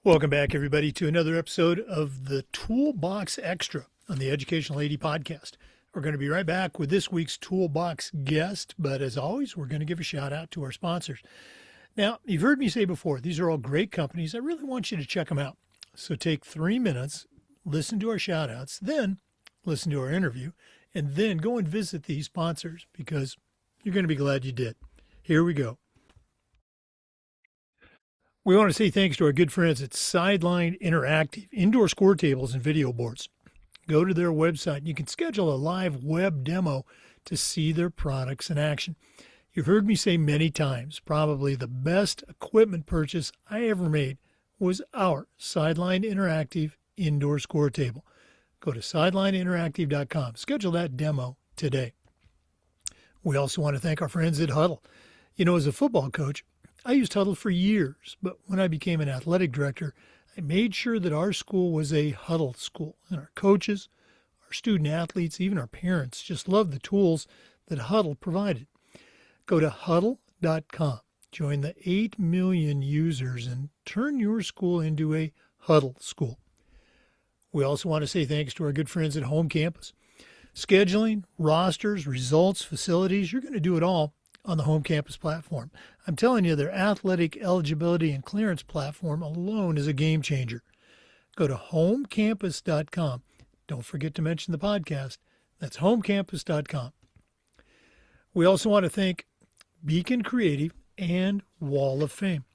Welcome back, everybody, to another episode of the TOOLBOX Extra on the Educational AD Podcast. We're going to be right back with this week's TOOLBOX guest, but as always, we're going to give a shout out to our sponsors. Now, you've heard me say before, these are all great companies. I really want you to check them out. So take 3 minutes, listen to our shout outs, then listen to our interview, and then go and visit these sponsors because you're going to be glad you did. Here we go. We want to say thanks to our good friends at Sideline Interactive, indoor score tables and video boards. Go to their website. You can schedule a live web demo to see their products in action. You've heard me say many times, probably the best equipment purchase I ever made was our Sideline Interactive indoor score table. Go to sidelineinteractive.com. Schedule that demo today. We also want to thank our friends at Huddle. You know, as a football coach, I used Huddle for years, but when I became an athletic director, I made sure that our school was a Huddle school, and our coaches, our student athletes, even our parents just loved the tools that Huddle provided. Go to huddle.com, join the 8 million users, and turn your school into a Huddle school. We also want to say thanks to our good friends at Home Campus. Scheduling, rosters, results, facilities, you're going to do it all on the Home Campus platform. I'm telling you, their athletic eligibility and clearance platform alone is a game changer. Go to homecampus.com. Don't forget to mention the podcast. That's homecampus.com. We also want to thank Beacon Creative and Wall of Fame.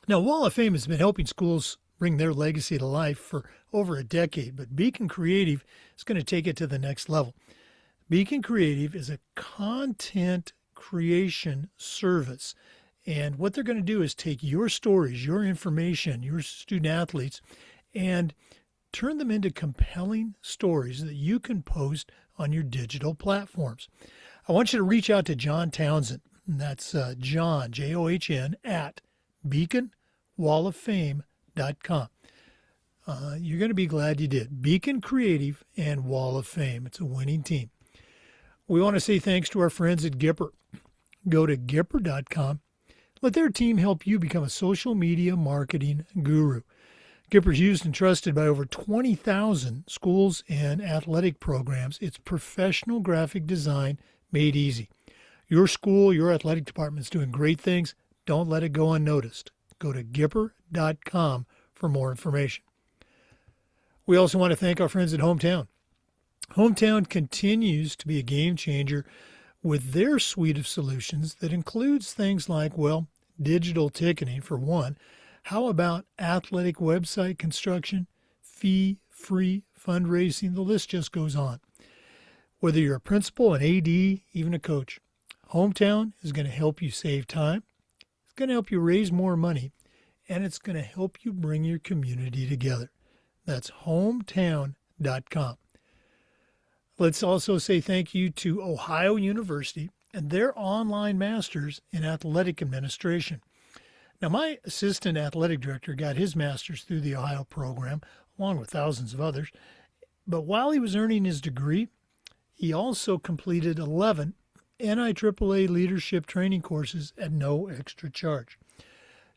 Now, Wall of Fame has been helping schools bring their legacy to life for over a decade, but Beacon Creative is going to take it to the next level. Beacon Creative is a content creation service. And what they're going to do is take your stories, your information, your student athletes, and turn them into compelling stories that you can post on your digital platforms. I want you to reach out to John Townsend. And that's John, John, at beaconwalloffame.com. You're going to be glad you did. Beacon Creative and Wall of Fame. It's a winning team. We want to say thanks to our friends at Gipper. Go to Gipper.com. Let their team help you become a social media marketing guru. Gipper's used and trusted by over 20,000 schools and athletic programs. It's professional graphic design made easy. Your school, your athletic department is doing great things. Don't let it go unnoticed. Go to Gipper.com for more information. We also want to thank our friends at Hometown. Hometown continues to be a game changer with their suite of solutions that includes things like, well, digital ticketing for one. How about athletic website construction, fee-free fundraising? The list just goes on. Whether you're a principal, an AD, even a coach, Hometown is going to help you save time. It's going to help you raise more money, and it's going to help you bring your community together. That's hometown.com. Let's also say thank you to Ohio University and their online masters in athletic administration. Now, my assistant athletic director got his master's through the Ohio program, along with thousands of others. But while he was earning his degree, he also completed 11 NIAAA leadership training courses at no extra charge.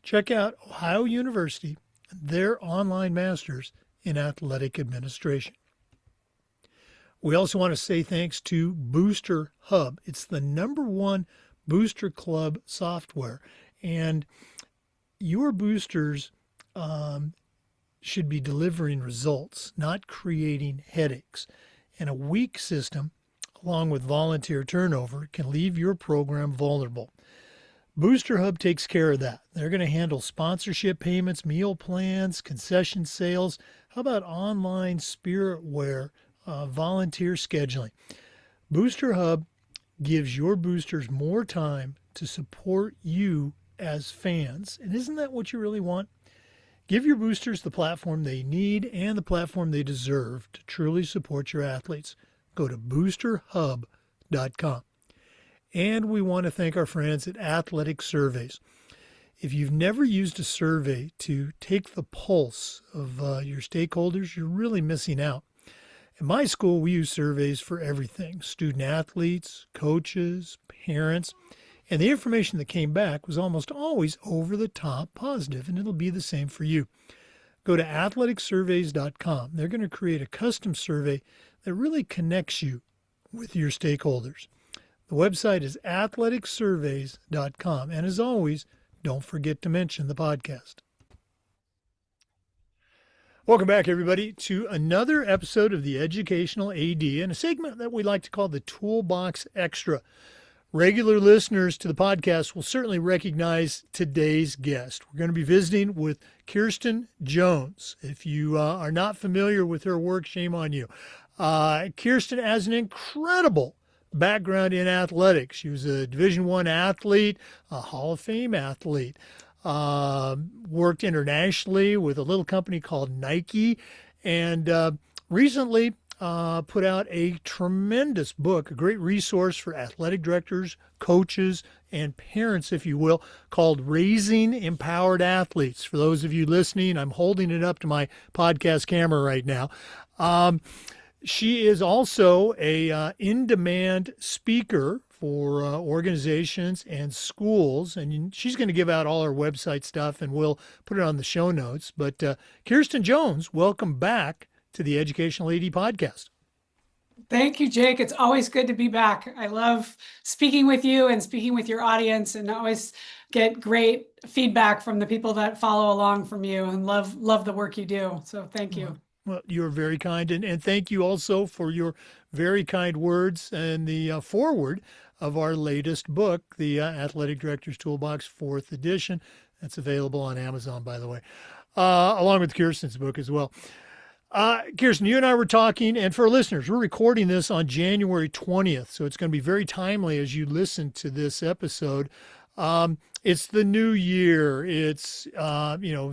Check out Ohio University and their online masters in athletic administration. We also want to say thanks to Booster Hub. It's the #1 booster club software, and your boosters should be delivering results, not creating headaches. And a weak system, along with volunteer turnover, can leave your program vulnerable. Booster Hub takes care of that. They're going to handle sponsorship payments, meal plans, concession sales. How about online spiritware? Volunteer scheduling. Booster Hub gives your boosters more time to support you as fans. And isn't that what you really want? Give your boosters the platform they need and the platform they deserve to truly support your athletes. Go to boosterhub.com. And we want to thank our friends at Athletic Surveys. If you've never used a survey to take the pulse of your stakeholders, you're really missing out. In my school, we use surveys for everything: student athletes, coaches, parents, and the information that came back was almost always over the top positive, and it'll be the same for you. go to athleticsurveys.com. They're going to create a custom survey that really connects you with your stakeholders. The website is athleticsurveys.com. And as always, don't forget to mention the podcast. Welcome back, everybody, to another episode of the Educational AD and a segment that we like to call the Toolbox Extra. Regular listeners to the podcast will certainly recognize today's guest. We're going to be visiting with Kirsten Jones. If you are not familiar with her work, shame on you. Kirsten has an incredible background in athletics. She was a Division I athlete, a Hall of Fame athlete. Worked internationally with a little company called Nike, and recently put out a tremendous book, a great resource for athletic directors, coaches, and parents, if you will, called Raising Empowered Athletes. For those of you listening, I'm holding it up to my podcast camera right now. She is also a in-demand speaker for organizations and schools, and she's going to give out all her website stuff, and we'll put it on the show notes. But Kirsten Jones, welcome back to the Educational AD Podcast. Thank you, Jake. It's always good to be back. I love speaking with you and speaking with your audience, and always get great feedback from the people that follow along from you, and love the work you do. So thank you. Well, you're very kind, and thank you also for your very kind words and the foreword of our latest book, the Athletic Director's Toolbox, 4th edition. That's available on Amazon, by the way, along with Kirsten's book as well. Kirsten, you and I were talking, and for our listeners, we're recording this on January 20th, so it's going to be very timely as you listen to this episode. It's the new year. It's,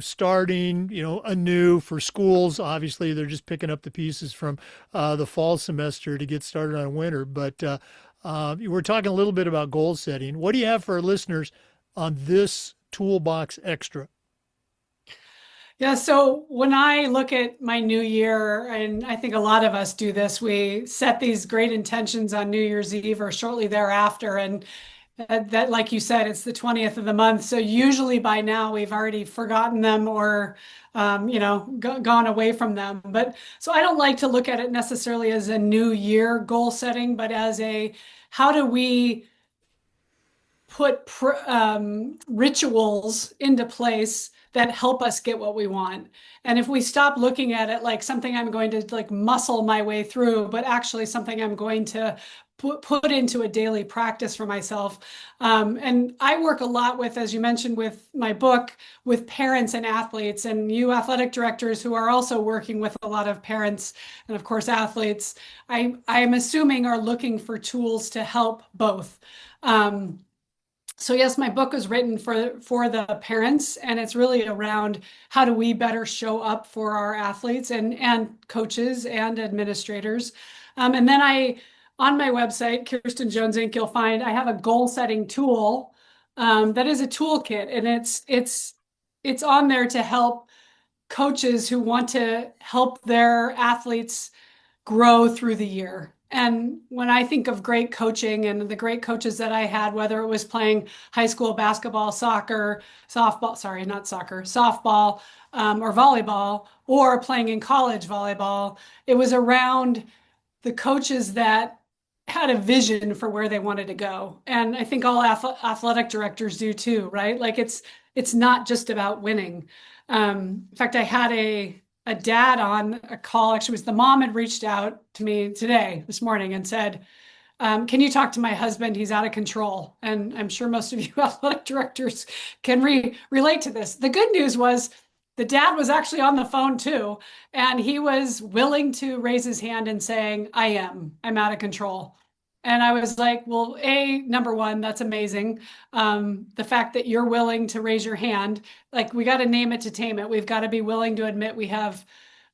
starting, anew for schools. Obviously, they're just picking up the pieces from the fall semester to get started on winter. But we're talking a little bit about goal setting. What do you have for our listeners on this Toolbox Extra? Yeah, so when I look at my new year, and I think a lot of us do this, we set these great intentions on New Year's Eve or shortly thereafter. And that, like you said, it's the 20th of the month. So usually by now we've already forgotten them or, gone away from them. But so I don't like to look at it necessarily as a new year goal setting, but as how do we put rituals into place that help us get what we want. And if we stop looking at it like something I'm going to muscle my way through, but actually something I'm going to put into a daily practice for myself. And I work a lot with, as you mentioned, with my book, with parents and athletes, and you athletic directors who are also working with a lot of parents and of course athletes, I am assuming are looking for tools to help both. So yes, my book was written for the parents, and it's really around how do we better show up for our athletes and coaches and administrators. And then on my website, Kirsten Jones Inc., you'll find I have a goal setting tool that is a toolkit, and it's on there to help coaches who want to help their athletes grow through the year. And when I think of great coaching and the great coaches that I had, whether it was playing high school basketball, softball, or volleyball, or playing in college volleyball, it was around the coaches that had a vision for where they wanted to go. And I think all athletic directors do too, right? Like it's not just about winning. In fact, I had a dad on a call. Actually, it was the mom had reached out to me this morning and said, can you talk to my husband? He's out of control. And I'm sure most of you athletic directors can relate to this. The good news was the dad was actually on the phone too. And he was willing to raise his hand and saying, I'm out of control. And I was like, well, number one, that's amazing. The fact that you're willing to raise your hand, we got to name it to tame it. We've got to be willing to admit we have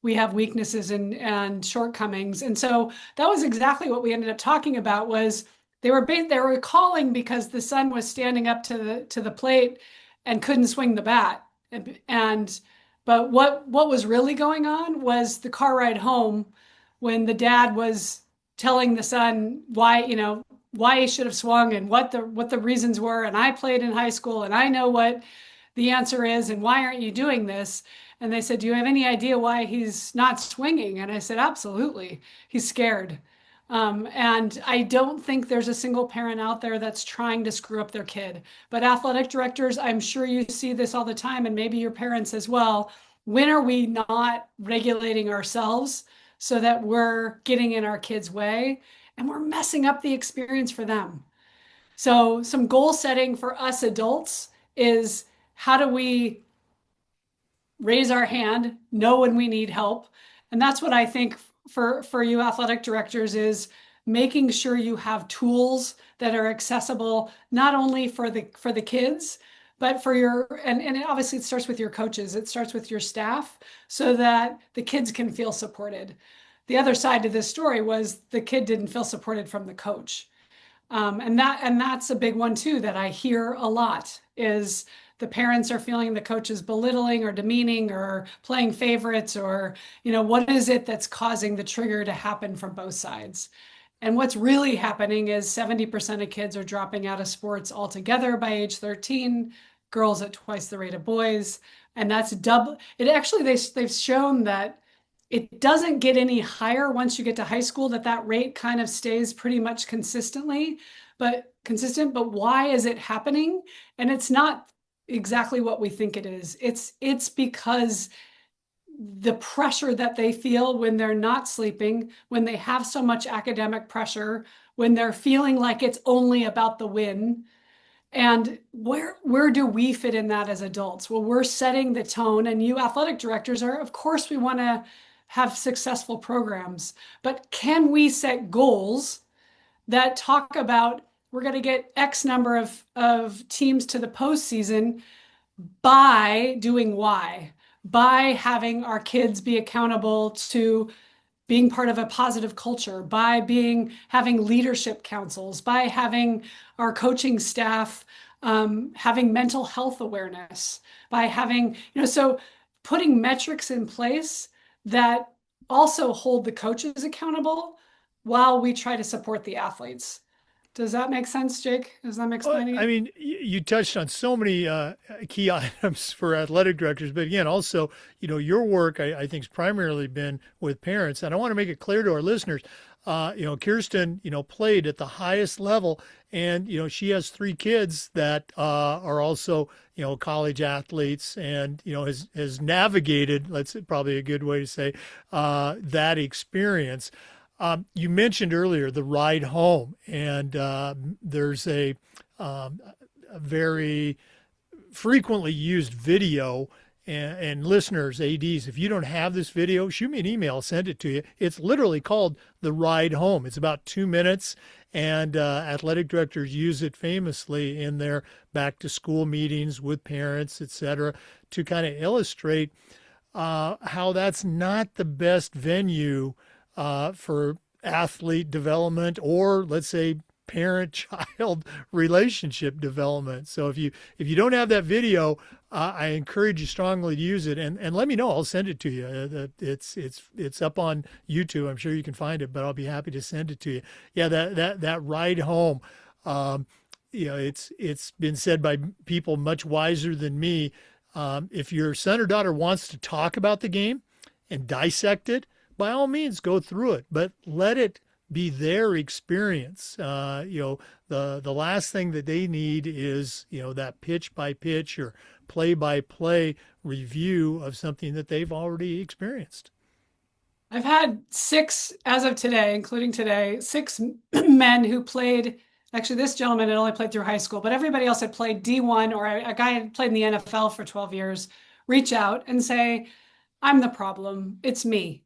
weaknesses and shortcomings. And so that was exactly what we ended up talking about. Was they were calling because the son was standing up to the plate and couldn't swing the bat. But what was really going on was the car ride home when the dad was telling the son why he should have swung and what the reasons were. And I played in high school and I know what the answer is, and why aren't you doing this? And they said, do you have any idea why he's not swinging? And I said, absolutely. He's scared. And I don't think there's a single parent out there that's trying to screw up their kid. But athletic directors, I'm sure you see this all the time, and maybe your parents as well. When are we not regulating ourselves so that we're getting in our kids' way and we're messing up the experience for them? So, some goal setting for us adults is, how do we raise our hand, know when we need help? And that's what I think for you athletic directors is making sure you have tools that are accessible not only for the kids, but for your, and obviously it starts with your coaches, it starts with your staff, so that the kids can feel supported. The other side to this story was the kid didn't feel supported from the coach. And that's a big one too that I hear a lot is the parents are feeling the coach is belittling or demeaning or playing favorites, or, what is it that's causing the trigger to happen from both sides? And what's really happening is 70% of kids are dropping out of sports altogether by age 13, girls at twice the rate of boys. And that's double. It actually, they've shown that it doesn't get any higher once you get to high school, that rate kind of stays pretty much consistent. But why is it happening? And it's not exactly what we think it is. It's because the pressure that they feel when they're not sleeping, when they have so much academic pressure, when they're feeling like it's only about the win. And where do we fit in that as adults? Well, we're setting the tone, and you athletic directors are, of course, we want to have successful programs, but can we set goals that talk about, we're going to get X number of teams to the postseason by doing Y, by having our kids be accountable to being part of a positive culture, by having leadership councils, by having our coaching staff having mental health awareness, by having, so putting metrics in place that also hold the coaches accountable while we try to support the athletes. Does that make sense, Jake, as I'm explaining I it? mean, you touched on so many key items for athletic directors, but again, also, your work, I think, has primarily been with parents. And I want to make it clear to our listeners, Kirsten, played at the highest level, and, she has 3 kids that are also, college athletes, and, has navigated, that's probably a good way to say, that experience. You mentioned earlier the ride home, and there's a very frequently used video. And listeners, ADs, if you don't have this video, shoot me an email, I'll send it to you. It's literally called The Ride Home. It's about 2 minutes, and athletic directors use it famously in their back to school meetings with parents, et cetera, to kind of illustrate how that's not the best venue for athlete development, or let's say parent-child relationship development. So if you don't have that video, I encourage you strongly to use it, and let me know. I'll send it to you. It's up on YouTube. I'm sure you can find it, but I'll be happy to send it to you. Yeah, that ride home. It's been said by people much wiser than me. If your son or daughter wants to talk about the game and dissect it, by all means, go through it, but let it be their experience. The last thing that they need is, that pitch by pitch or play by play review of something that they've already experienced. I've had 6, as of today, including today, 6 men who played. Actually, this gentleman had only played through high school, but everybody else had played D1, or a guy had played in the NFL for 12 years, reach out and say, I'm the problem. It's me.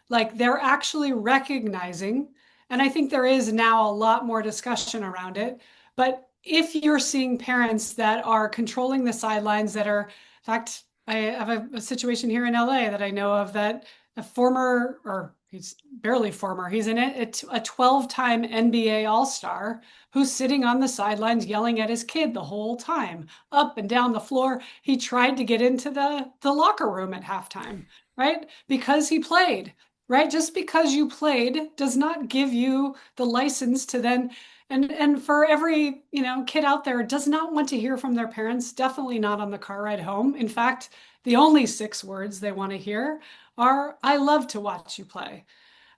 Like, they're actually recognizing, and I think there is now a lot more discussion around it. But if you're seeing parents that are controlling the sidelines, that are, in fact, I have a situation here in LA that I know of, that a former, or he's barely former, he's in it, a 12-time NBA All-Star who's sitting on the sidelines yelling at his kid the whole time, up and down the floor. He tried to get into the locker room at halftime, right? Because he played, right? Just because you played does not give you the license to then. And for every, kid out there does not want to hear from their parents, definitely not on the car ride home. In fact, the only 6 words they want to hear are, I love to watch you play.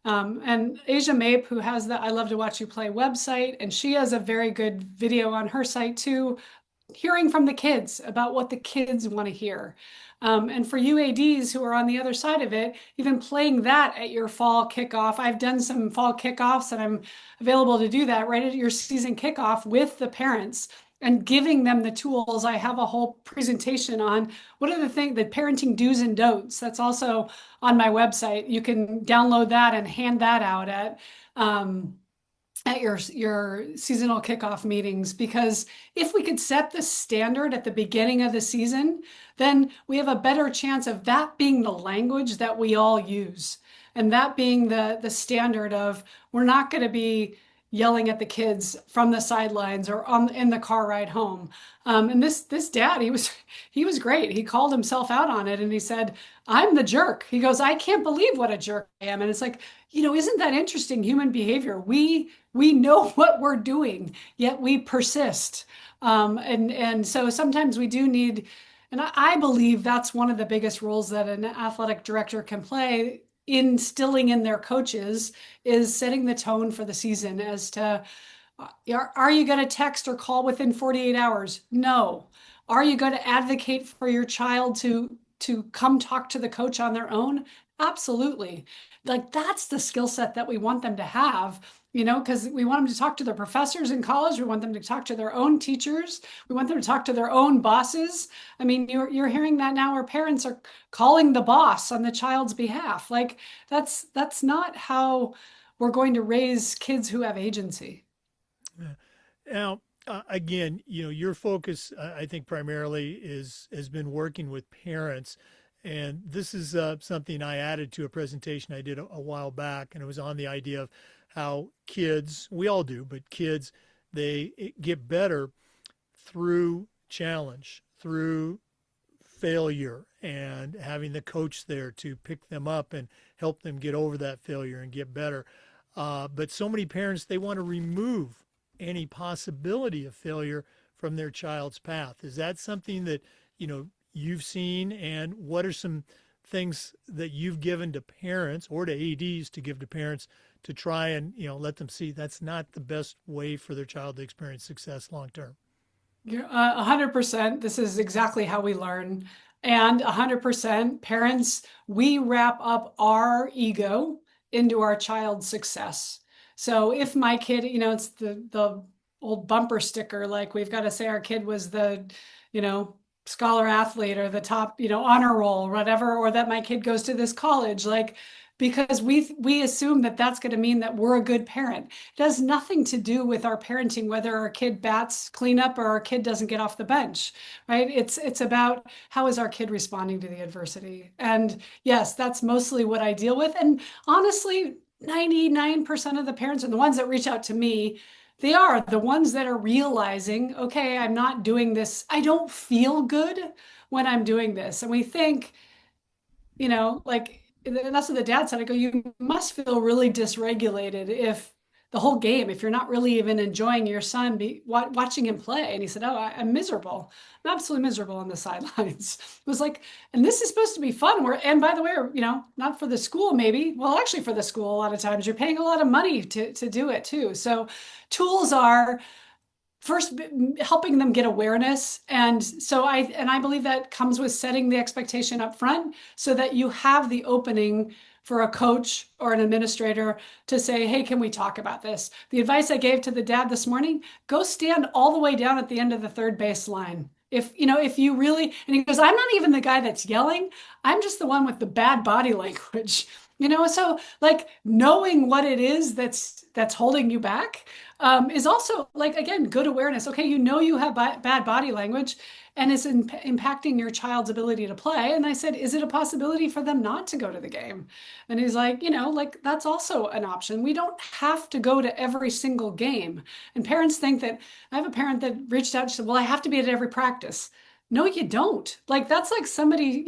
And Asia Mape, who has the I Love to Watch You Play website, and she has a very good video on her site too, hearing from the kids about what the kids want to hear. And for UADs who are on the other side of it, even playing that at your fall kickoff. I've done some fall kickoffs and I'm available to do that right at your season kickoff with the parents and giving them the tools. I have a whole presentation on what are the things, the parenting do's and don'ts. That's also on my website. You can download that and hand that out um, at your seasonal kickoff meetings, because if we could set the standard at the beginning of the season, then we have a better chance of that being the language that we all use, and that being the standard of, we're not going to be yelling at the kids from the sidelines or in the car ride home. And this dad, he was great. He called himself out on it and he said, I'm the jerk. He goes, I can't believe what a jerk I am. And it's like, isn't that interesting, human behavior? We know what we're doing, yet we persist. And so sometimes we do need, and I believe that's one of the biggest roles that an athletic director can play, instilling in their coaches, is setting the tone for the season as to, are you going to text or call within 48 hours? No. Are you going to advocate for your child to come talk to the coach on their own? Absolutely. Like, that's the skill set that we want them to have, because we want them to talk to their professors in college. We want them to talk to their own teachers. We want them to talk to their own bosses. I mean, you're hearing that now where parents are calling the boss on the child's behalf. Like, that's not how we're going to raise kids who have agency. Yeah. Now, again, your focus, I think, primarily has been working with parents, and this is something I added to a presentation I did a while back, and it was on the idea of how kids, we all do, but kids, they get better through challenge, through failure, and having the coach there to pick them up and help them get over that failure and get better. But so many parents, they want to remove any possibility of failure from their child's path. Is that something that, you've seen? And what are some things that you've given to parents or to ADs to give to parents to try and, let them see that's not the best way for their child to experience success long term? You're 100%. This is exactly how we learn. And 100% parents, we wrap up our ego into our child's success. So if my kid, it's the old bumper sticker, like we've got to say our kid was the, scholar athlete or the top, honor roll, whatever, or that my kid goes to this college, like, because we assume that that's going to mean that we're a good parent. It has nothing to do with our parenting, whether our kid bats cleanup or our kid doesn't get off the bench, right? It's about, how is our kid responding to the adversity? And yes, that's mostly what I deal with. And honestly, 99% of the parents and the ones that reach out to me, they are the ones that are realizing, okay, I'm not doing this. I don't feel good when I'm doing this. And we think, like, and that's what the dad said. I go, you must feel really dysregulated if the whole game, if you're not really even enjoying your son watching him play. And he said, oh, I'm miserable. I'm absolutely miserable on the sidelines. It was like, and this is supposed to be fun. And by the way, not for the school, maybe. Well, actually for the school, a lot of times you're paying a lot of money to do it too. So tools are first helping them get awareness. And so I believe that comes with setting the expectation up front so that you have the opening for a coach or an administrator to say, hey, can we talk about this? The advice I gave to the dad this morning, go stand all the way down at the end of the third base line. If you really, and he goes, I'm not even the guy that's yelling. I'm just the one with the bad body language. So like knowing what it is that's holding you back is also, like, again, good awareness. Okay, you have bad body language and it's impacting your child's ability to play. And I said, is it a possibility for them not to go to the game? And he's like, like, that's also an option. We don't have to go to every single game. And parents think that, I have a parent that reached out and said, well, I have to be at every practice. No, you don't. Like, that's like somebody,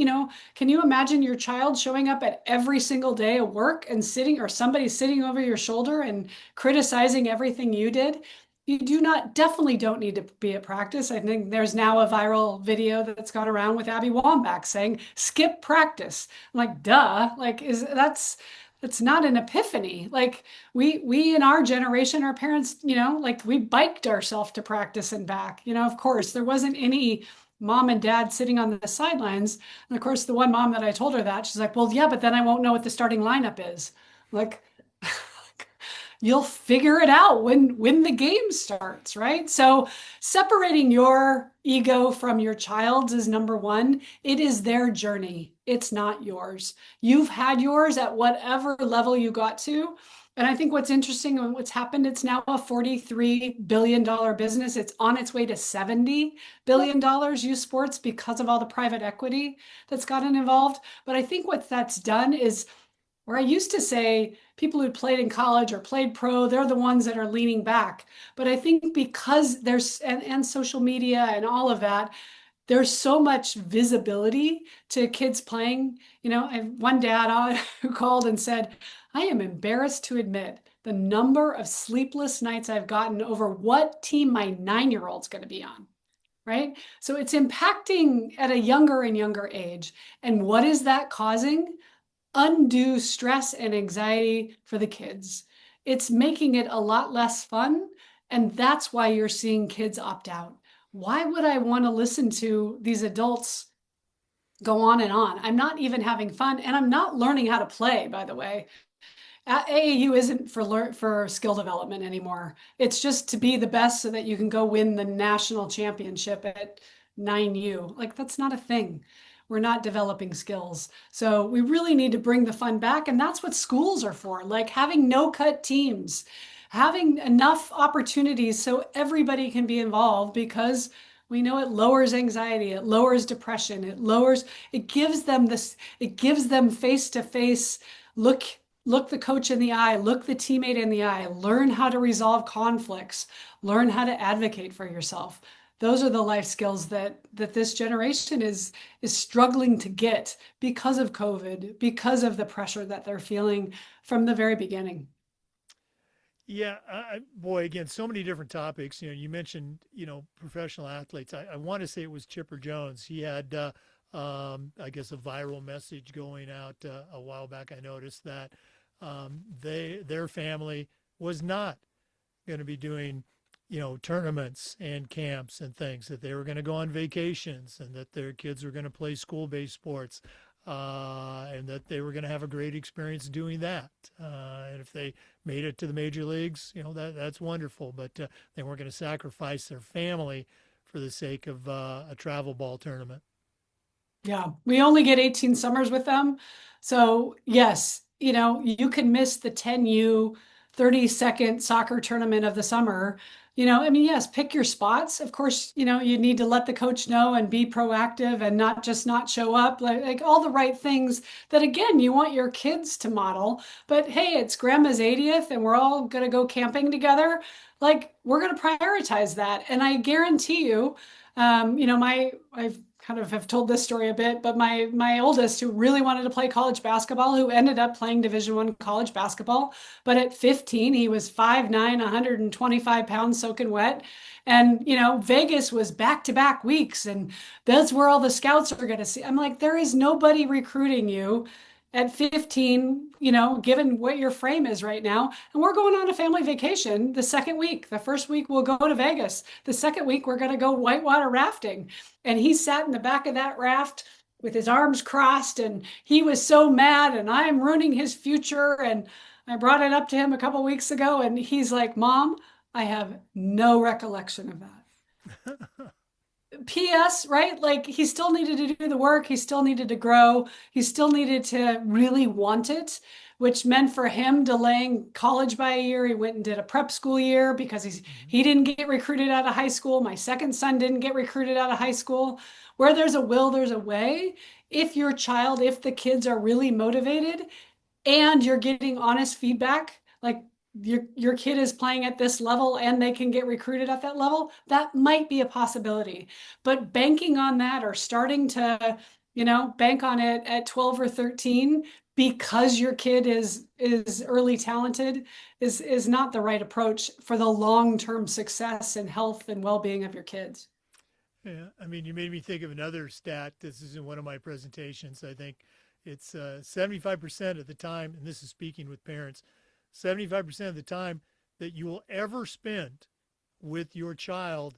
can you imagine your child showing up at every single day of work and somebody sitting over your shoulder and criticizing everything you did? You do not, definitely don't need to be at practice. I think there's now a viral video that's gone around with Abby Wambach saying, skip practice. I'm like, duh, like that's not an epiphany. Like we in our generation, our parents, like we biked ourselves to practice and back. Of course, there wasn't any mom and dad sitting on the sidelines. And of course, the one mom that I told her that, she's like, well, yeah, but then I won't know what the starting lineup is. Like, you'll figure it out when the game starts, right? So separating your ego from your child's is number one. It is their journey. It's not yours. You've had yours at whatever level you got to. And I think what's interesting and what's happened, it's now a $43 billion business. It's on its way to $70 billion, youth sports, because of all the private equity that's gotten involved. But I think what that's done is, where I used to say people who played in college or played pro, they're the ones that are leaning back. But I think because there's, and social media and all of that, there's so much visibility to kids playing. I have one dad who called and said, I am embarrassed to admit the number of sleepless nights I've gotten over what team my 9-year-old's going to be on. Right? So it's impacting at a younger and younger age. And what is that causing? Undue stress and anxiety for the kids. It's making it a lot less fun. And that's why you're seeing kids opt out. Why would I want to listen to these adults go on and on? I'm not even having fun, and I'm not learning how to play, by the way. AAU isn't for skill development anymore. It's just to be the best so that you can go win the national championship at 9U. Like, that's not a thing. We're not developing skills. So we really need to bring the fun back. And that's what schools are for, like having no-cut teams, having enough opportunities so everybody can be involved, because we know it lowers anxiety, it lowers depression, it gives them this, it gives them face-to-face look the coach in the eye, look the teammate in the eye, learn how to resolve conflicts, learn how to advocate for yourself. Those are the life skills that this generation is struggling to get because of COVID, because of the pressure that they're feeling from the very beginning. Yeah, boy, again, so many different topics. You mentioned, professional athletes. I want to say it was Chipper Jones. He had, I guess, a viral message going out a while back. I noticed that their family was not going to be doing, tournaments and camps and things, that they were going to go on vacations and that their kids were going to play school-based sports, and that they were going to have a great experience doing that. And if they made it to the major leagues, that's wonderful, but they weren't going to sacrifice their family for the sake of a travel ball tournament. Yeah, we only get 18 summers with them. So, yes, you can miss the 10U 30-second soccer tournament of the summer. I mean, yes, pick your spots. Of course, you need to let the coach know and be proactive and not just not show up, like all the right things that, again, you want your kids to model. But hey, it's grandma's 80th and we're all going to go camping together. Like, we're going to prioritize that. And I guarantee you, I've kind of have told this story a bit, but my oldest, who really wanted to play college basketball, who ended up playing Division I college basketball, but at 15 he was 5'9", 125 pounds soaking wet. And Vegas was back-to-back weeks, and that's where all the scouts are going to see. I'm like, there is nobody recruiting you at 15, given what your frame is right now. And we're going on a family vacation the second week. The first week we'll go to Vegas. The second week we're going to go whitewater rafting. And he sat in the back of that raft with his arms crossed, and he was so mad, and I'm ruining his future. And I brought it up to him a couple weeks ago, and he's like, Mom, I have no recollection of that. P.S., right? Like, he still needed to do the work. He still needed to grow. He still needed to really want it, which meant for him delaying college by a year. He went and did a prep school year because he didn't get recruited out of high school. My second son didn't get recruited out of high school. Where there's a will, there's a way. If the kids are really motivated and you're getting honest feedback, like your kid is playing at this level and they can get recruited at that level, that might be a possibility. But banking on that, or starting to, bank on it at 12 or 13, because your kid is early talented is not the right approach for the long-term success and health and well-being of your kids. Yeah, I mean, you made me think of another stat. This is in one of my presentations. I think it's 75% of the time, and this is speaking with parents, 75% of the time that you will ever spend with your child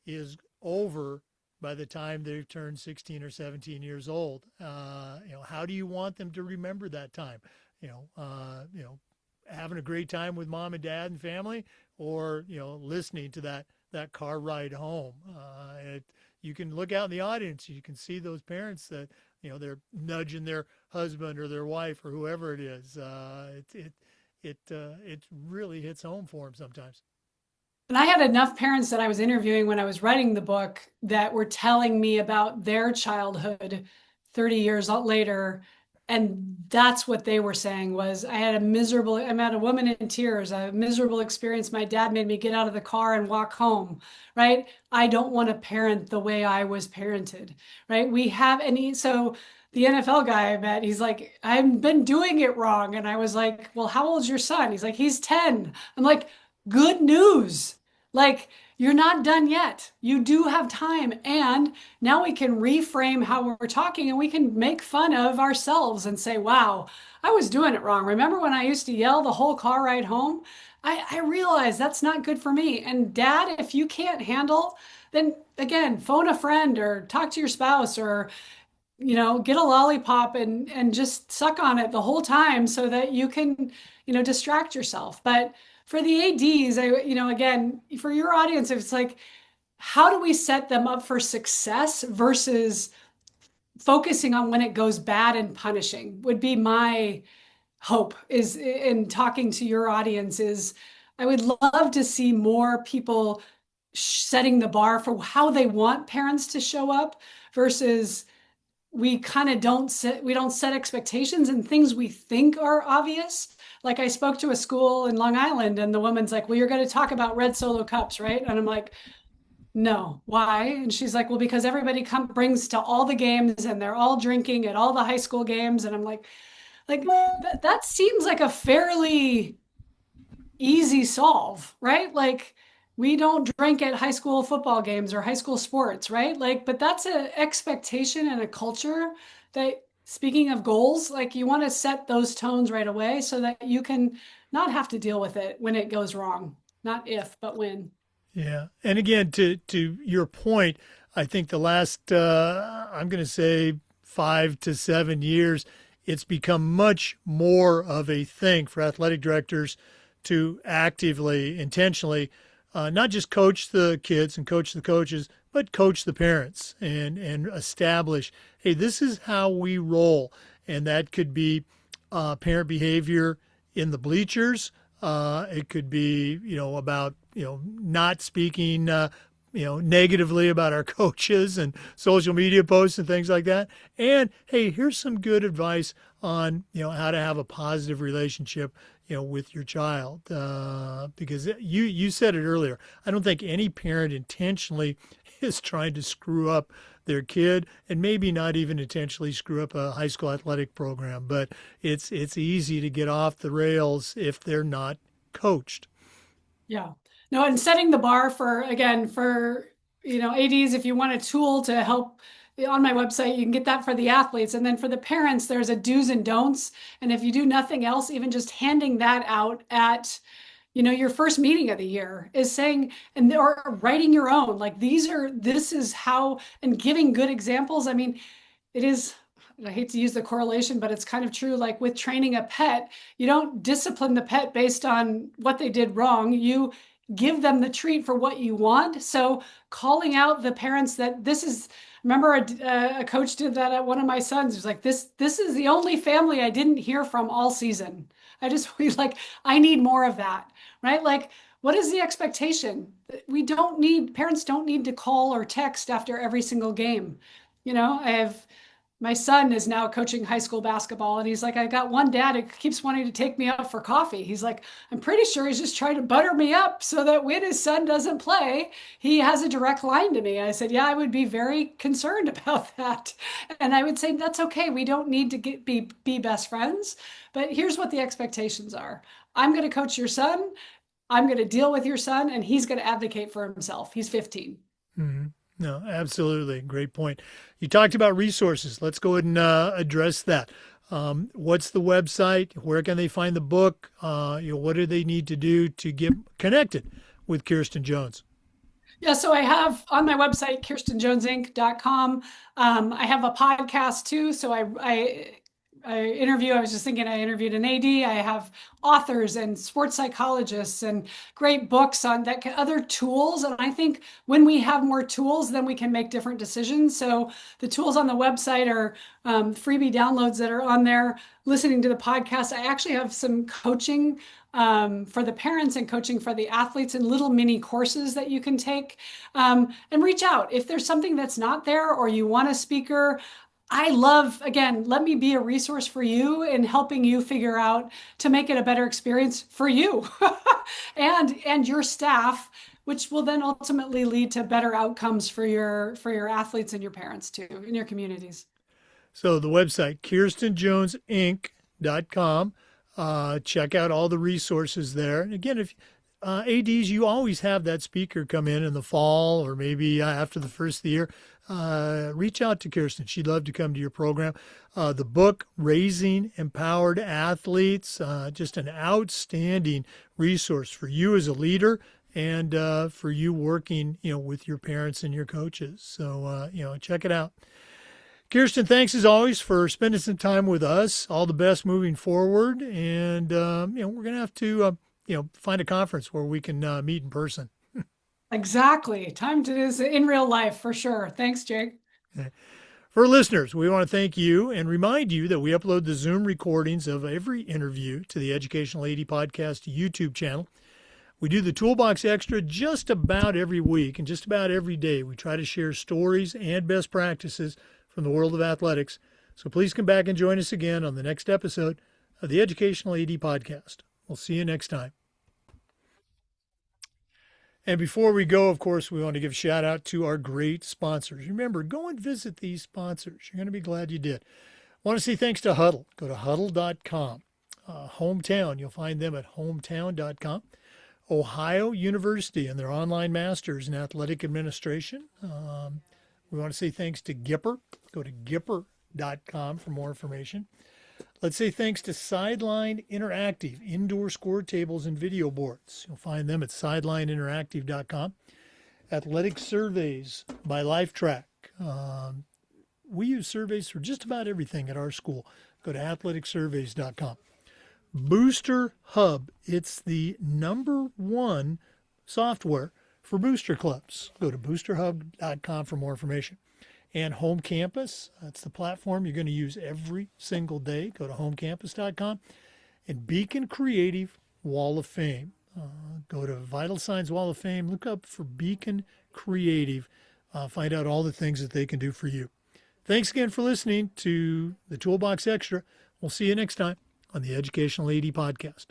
is over by the time they've turned 16 or 17 years old. How do you want them to remember that time? Having a great time with mom and dad and family, or listening to that car ride home. You can look out in the audience. You can see those parents that they're nudging their husband or their wife or whoever it is. It really hits home for them sometimes. And I had enough parents that I was interviewing when I was writing the book that were telling me about their childhood 30 years later. And that's what they were saying was I met a woman in tears, a miserable experience. My dad made me get out of the car and walk home, right? I don't want to parent the way I was parented, right? So the NFL guy I met, he's like, I've been doing it wrong. And I was like, well, how old's your son? He's like, he's 10. I'm like, good news. Like, you're not done yet. You do have time. And now we can reframe how we're talking and we can make fun of ourselves and say, wow, I was doing it wrong. Remember when I used to yell the whole car ride home? I realize that's not good for me. And dad, if you can't handle, then again, phone a friend or talk to your spouse or get a lollipop and just suck on it the whole time so that you can, distract yourself. But for the ADs, again, for your audience, it's like, how do we set them up for success versus focusing on when it goes bad and punishing would be my hope is in talking to your audience is I would love to see more people setting the bar for how they want parents to show up versus we kind of don't set expectations and things we think are obvious. Like I spoke to a school in Long Island and the woman's like, well, you're going to talk about red Solo cups, right? And I'm like, no, why? And she's like, well, because everybody brings to all the games and they're all drinking at all the high school games. And I'm like that seems like a fairly easy solve, right? Like we don't drink at high school football games or high school sports, right? Like, but that's an expectation and a culture that speaking of goals, like you want to set those tones right away so that you can not have to deal with it when it goes wrong. Not if, but when. Yeah, and again, to your point, I think the last I'm going to say 5 to 7 years, it's become much more of a thing for athletic directors to actively, intentionally, not just coach the kids and coach the coaches, but coach the parents and establish, hey, this is how we roll, and that could be parent behavior in the bleachers. It could be, about, not speaking, negatively about our coaches and social media posts and things like that. And hey, here's some good advice on, how to have a positive relationship, with your child. Because you said it earlier. I don't think any parent intentionally is trying to screw up their kid, and maybe not even intentionally screw up a high school athletic program, but it's easy to get off the rails if they're not coached. Yeah. No, and setting the bar for, again, for, ADs, if you want a tool to help on my website, you can get that for the athletes. And then for the parents, there's a do's and don'ts. And if you do nothing else, even just handing that out at, your first meeting of the year is saying, or writing your own, like this is how, and giving good examples. I mean, it is, I hate to use the correlation, but it's kind of true. Like with training a pet, you don't discipline the pet based on what they did wrong. You give them the treat for what you want. So calling out the parents that this is, remember a coach did that at one of my sons. He was like, this is the only family I didn't hear from all season. We like, I need more of that, right? Like, what is the expectation? Parents don't need to call or text after every single game. I have my son is now coaching high school basketball, and he's like, I got one dad who keeps wanting to take me out for coffee. He's like, I'm pretty sure he's just trying to butter me up so that when his son doesn't play, he has a direct line to me. I said, yeah, I would be very concerned about that. And I would say, that's okay. We don't need to be best friends, but here's what the expectations are. I'm going to coach your son. I'm going to deal with your son, and he's going to advocate for himself. He's 15. Mhm. No, absolutely. Great point. You talked about resources. Let's go ahead and address that. What's the website? Where can they find the book? What do they need to do to get connected with Kirsten Jones? Yeah, so I have on my website, kirstenjonesinc.com. I have a podcast too. So I was just thinking I interviewed an AD. I have authors and sports psychologists and great books on that, other tools. And I think when we have more tools, then we can make different decisions. So the tools on the website are freebie downloads that are on there. Listening to the podcast, I actually have some coaching for the parents and coaching for the athletes and little mini courses that you can take, and reach out if there's something that's not there or you want a speaker. I love, again, let me be a resource for you in helping you figure out to make it a better experience for you and your staff, which will then ultimately lead to better outcomes for your athletes and your parents too in your communities. So the website, kirstenjonesinc.com. Check out all the resources there. And again, if ADs, you always have that speaker come in the fall or maybe after the first of the year. Reach out to Kirsten. She'd love to come to your program. The book, Raising Empowered Athletes, just an outstanding resource for you as a leader and for you working, with your parents and your coaches. So, check it out. Kirsten, thanks as always for spending some time with us. All the best moving forward. And, we're going to have to, find a conference where we can meet in person. Exactly. Time to do this in real life for sure. Thanks, Jake. For listeners, we want to thank you and remind you that we upload the Zoom recordings of every interview to the Educational AD Podcast YouTube channel. We do the Toolbox Extra just about every week and just about every day. We try to share stories and best practices from the world of athletics. So please come back and join us again on the next episode of the Educational AD Podcast. We'll see you next time. And before we go, of course, we want to give a shout out to our great sponsors. Remember, go and visit these sponsors. You're going to be glad you did. I want to say thanks to Huddle. Go to huddle.com. Hometown, you'll find them at hometown.com. Ohio University and their online masters in athletic administration. We want to say thanks to Gipper. Go to gipper.com for more information. Let's say thanks to Sideline Interactive, indoor score tables and video boards. You'll find them at sidelineinteractive.com. Athletic Surveys by LifeTrack. We use surveys for just about everything at our school. Go to athleticsurveys.com. Booster Hub. It's the #1 software for booster clubs. Go to boosterhub.com for more information. And Home Campus, that's the platform you're going to use every single day. Go to homecampus.com. And Beacon Creative Wall of Fame. Go to Vital Signs Wall of Fame. Look up for Beacon Creative. Find out all the things that they can do for you. Thanks again for listening to the Toolbox Extra. We'll see you next time on the Educational AD Podcast.